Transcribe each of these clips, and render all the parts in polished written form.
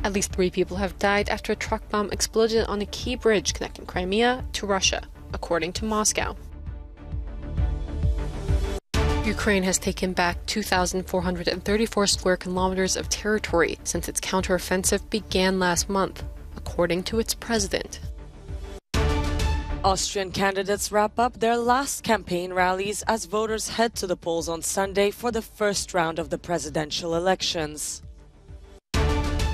At least 3 people have died after a truck bomb exploded on a key bridge connecting Crimea to Russia, according to Moscow. Ukraine has taken back 2,434 square kilometers of territory since its counteroffensive began last month, according to its president. Austrian candidates wrap up their last campaign rallies as voters head to the polls on Sunday for the first round of the presidential elections.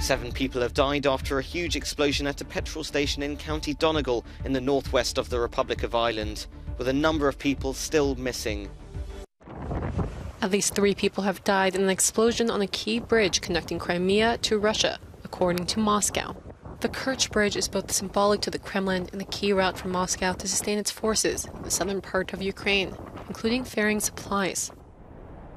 7 people have died after a huge explosion at a petrol station in County Donegal in the northwest of the Republic of Ireland, with a number of people still missing. At least 3 people have died in an explosion on a key bridge connecting Crimea to Russia, according to Moscow. The Kerch Bridge is both symbolic to the Kremlin and a key route for Moscow to sustain its forces in the southern part of Ukraine, including ferrying supplies.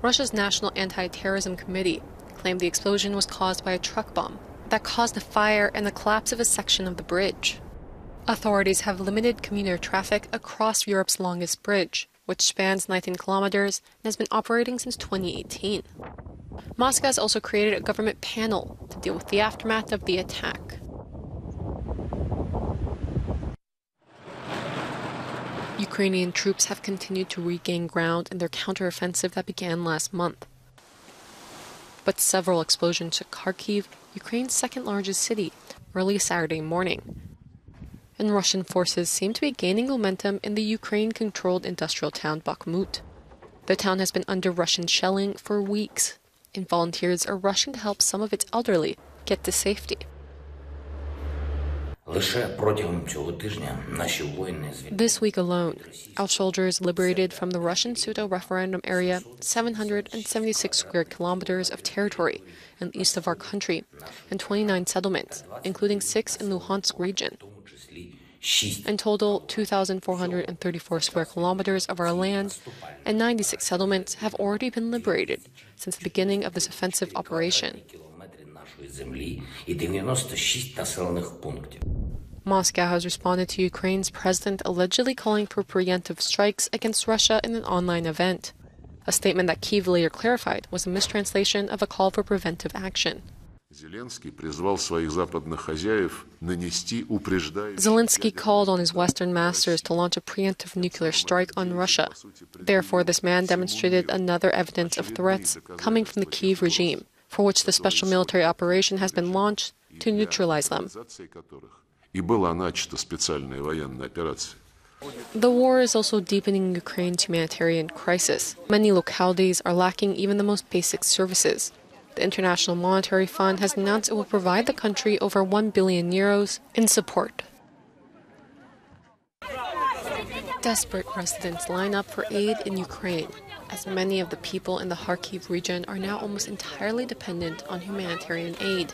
Russia's National Anti-Terrorism Committee claimed the explosion was caused by a truck bomb that caused a fire and the collapse of a section of the bridge. Authorities have limited commuter traffic across Europe's longest bridge, which spans 19 kilometers and has been operating since 2018. Moscow has also created a government panel to deal with the aftermath of the attack. Ukrainian troops have continued to regain ground in their counteroffensive that began last month. But several explosions shook Kharkiv, Ukraine's second-largest city, early Saturday morning. And Russian forces seem to be gaining momentum in the Ukraine-controlled industrial town Bakhmut. The town has been under Russian shelling for weeks, and volunteers are rushing to help some of its elderly get to safety. This week alone, our soldiers liberated from the Russian pseudo-referendum area 776 square kilometers of territory in the east of our country and 29 settlements, including 6 in Luhansk region. In total, 2,434 square kilometers of our land and 96 settlements have already been liberated since the beginning of this offensive operation. Moscow has responded to Ukraine's president allegedly calling for preemptive strikes against Russia in an online event. A statement that Kyiv later clarified was a mistranslation of a call for preventive action. Zelensky called on his Western masters to launch a preemptive nuclear strike on Russia. Therefore, this man demonstrated another evidence of threats coming from the Kyiv regime, for which the special military operation has been launched to neutralize them. The war is also deepening Ukraine's humanitarian crisis. Many localities are lacking even the most basic services. The International Monetary Fund has announced it will provide the country over 1 billion euros in support. Desperate residents line up for aid in Ukraine, as many of the people in the Kharkiv region are now almost entirely dependent on humanitarian aid.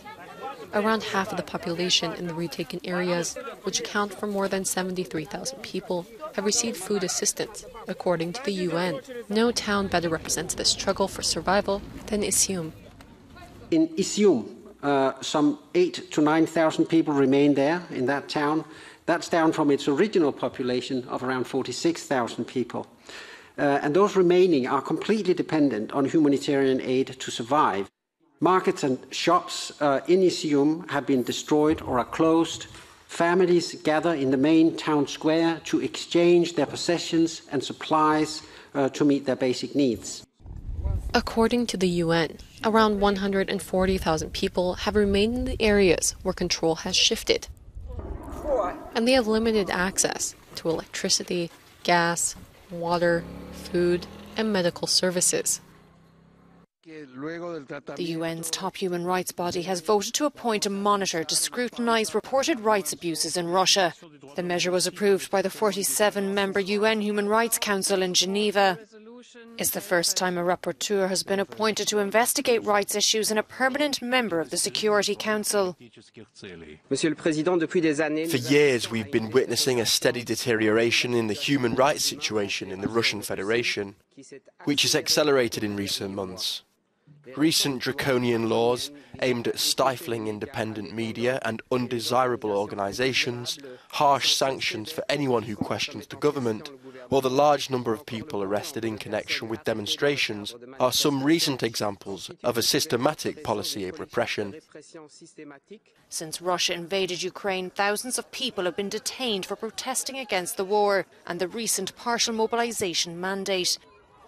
Around half of the population in the retaken areas, which account for more than 73,000 people, have received food assistance, according to the UN. No town better represents the struggle for survival than Isium. In Isium, some 8,000 to 9,000 people remain there in that town. That's down from its original population of around 46,000 people. And those remaining are completely dependent on humanitarian aid to survive. Markets and shops in Isium have been destroyed or are closed. Families gather in the main town square to exchange their possessions and supplies to meet their basic needs. According to the UN, around 140,000 people have remained in the areas where control has shifted. And they have limited access to electricity, gas, water, food, and medical services. The UN's top human rights body has voted to appoint a monitor to scrutinise reported rights abuses in Russia. The measure was approved by the 47-member UN Human Rights Council in Geneva. It's the first time a rapporteur has been appointed to investigate rights issues in a permanent member of the Security Council. For years, we've been witnessing a steady deterioration in the human rights situation in the Russian Federation, which has accelerated in recent months. Recent draconian laws aimed at stifling independent media and undesirable organisations, harsh sanctions for anyone who questions the government, while the large number of people arrested in connection with demonstrations are some recent examples of a systematic policy of repression. Since Russia invaded Ukraine, thousands of people have been detained for protesting against the war and the recent partial mobilization mandate.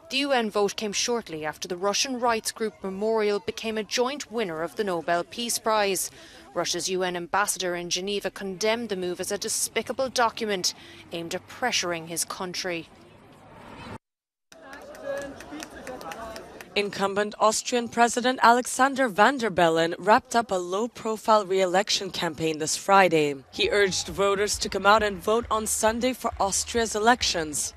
The UN vote came shortly after the Russian rights group Memorial became a joint winner of the Nobel Peace Prize. Russia's UN ambassador in Geneva condemned the move as a despicable document aimed at pressuring his country. Incumbent Austrian President Alexander Van der Bellen wrapped up a low-profile re-election campaign this Friday. He urged voters to come out and vote on Sunday for Austria's elections.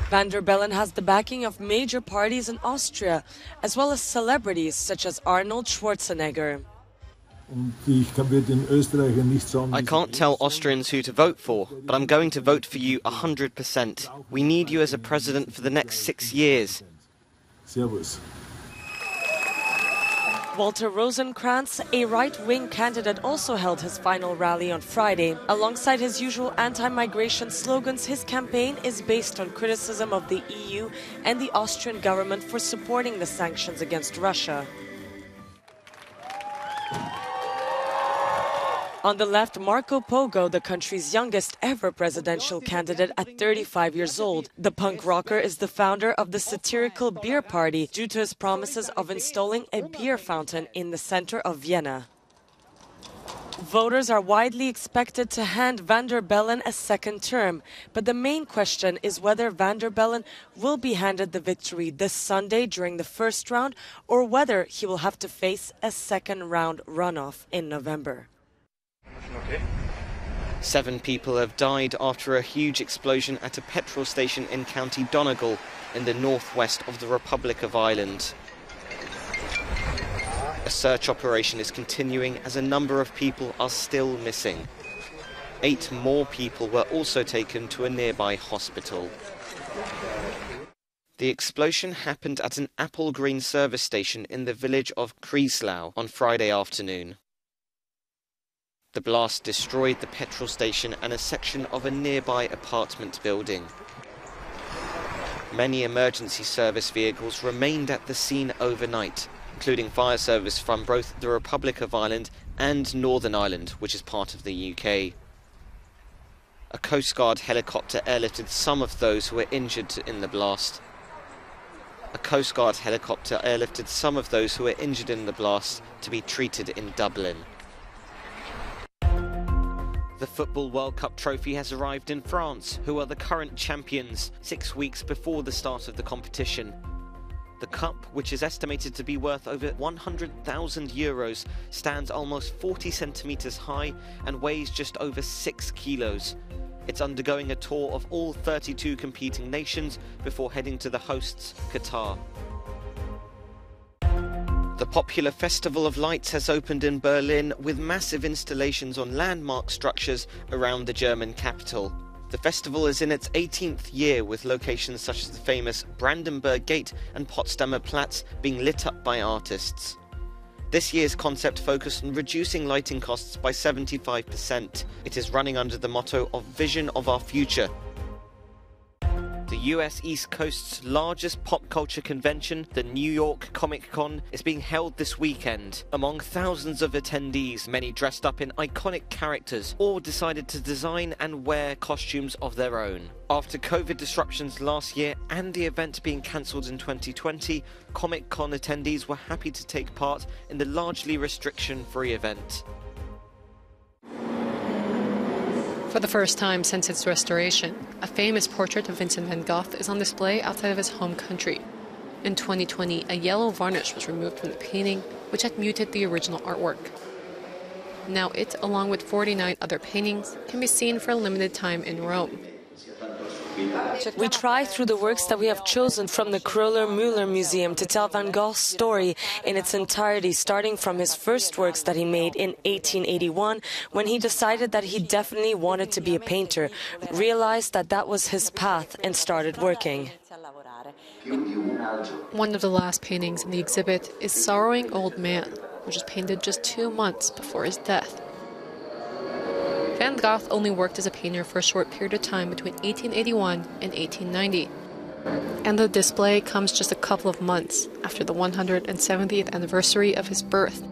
Van der Bellen has the backing of major parties in Austria, as well as celebrities such as Arnold Schwarzenegger. I can't tell Austrians who to vote for, but I'm going to vote for you 100%. We need you as a president for the next 6 years. Walter Rosenkrantz, a right-wing candidate, also held his final rally on Friday. Alongside his usual anti-migration slogans, his campaign is based on criticism of the EU and the Austrian government for supporting the sanctions against Russia. On the left, Marco Pogo, the country's youngest ever presidential candidate at 35 years old. The punk rocker is the founder of the satirical Beer Party due to his promises of installing a beer fountain in the center of Vienna. Voters are widely expected to hand Van der Bellen a second term, but the main question is whether Van der Bellen will be handed the victory this Sunday during the first round or whether he will have to face a second round runoff in November. 7 people have died after a huge explosion at a petrol station in County Donegal in the northwest of the Republic of Ireland. A search operation is continuing as a number of people are still missing. 8 more people were also taken to a nearby hospital. The explosion happened at an Apple Green service station in the village of Creeslough on Friday afternoon. The blast destroyed the petrol station and a section of a nearby apartment building. Many emergency service vehicles remained at the scene overnight, including fire service from both the Republic of Ireland and Northern Ireland, which is part of the UK. A Coast Guard helicopter airlifted some of those who were injured in the blast. To be treated in Dublin. The Football World Cup trophy has arrived in France, who are the current champions, 6 weeks before the start of the competition. The cup, which is estimated to be worth over €100,000, stands almost 40 centimetres high and weighs just over 6 kilos. It's undergoing a tour of all 32 competing nations before heading to the hosts, Qatar. The popular Festival of Lights has opened in Berlin with massive installations on landmark structures around the German capital. The festival is in its 18th year, with locations such as the famous Brandenburg Gate and Potsdamer Platz being lit up by artists. This year's concept focused on reducing lighting costs by 75%. It is running under the motto of Vision of Our Future. The US East Coast's largest pop culture convention, the New York Comic Con, is being held this weekend. Among thousands of attendees, many dressed up in iconic characters or decided to design and wear costumes of their own. After COVID disruptions last year and the event being cancelled in 2020, Comic Con attendees were happy to take part in the largely restriction-free event. For the first time since its restoration, a famous portrait of Vincent Van Gogh is on display outside of his home country. In 2020, a yellow varnish was removed from the painting, which had muted the original artwork. Now it, along with 49 other paintings, can be seen for a limited time in Rome. We try through the works that we have chosen from the Kröller-Müller Museum to tell Van Gogh's story in its entirety, starting from his first works that he made in 1881, when he decided that he definitely wanted to be a painter, realized that that was his path, and started working. One of the last paintings in the exhibit is Sorrowing Old Man, which was painted just 2 months before his death. Van Van Gogh only worked as a painter for a short period of time between 1881 and 1890. And the display comes just a couple of months after the 170th anniversary of his birth.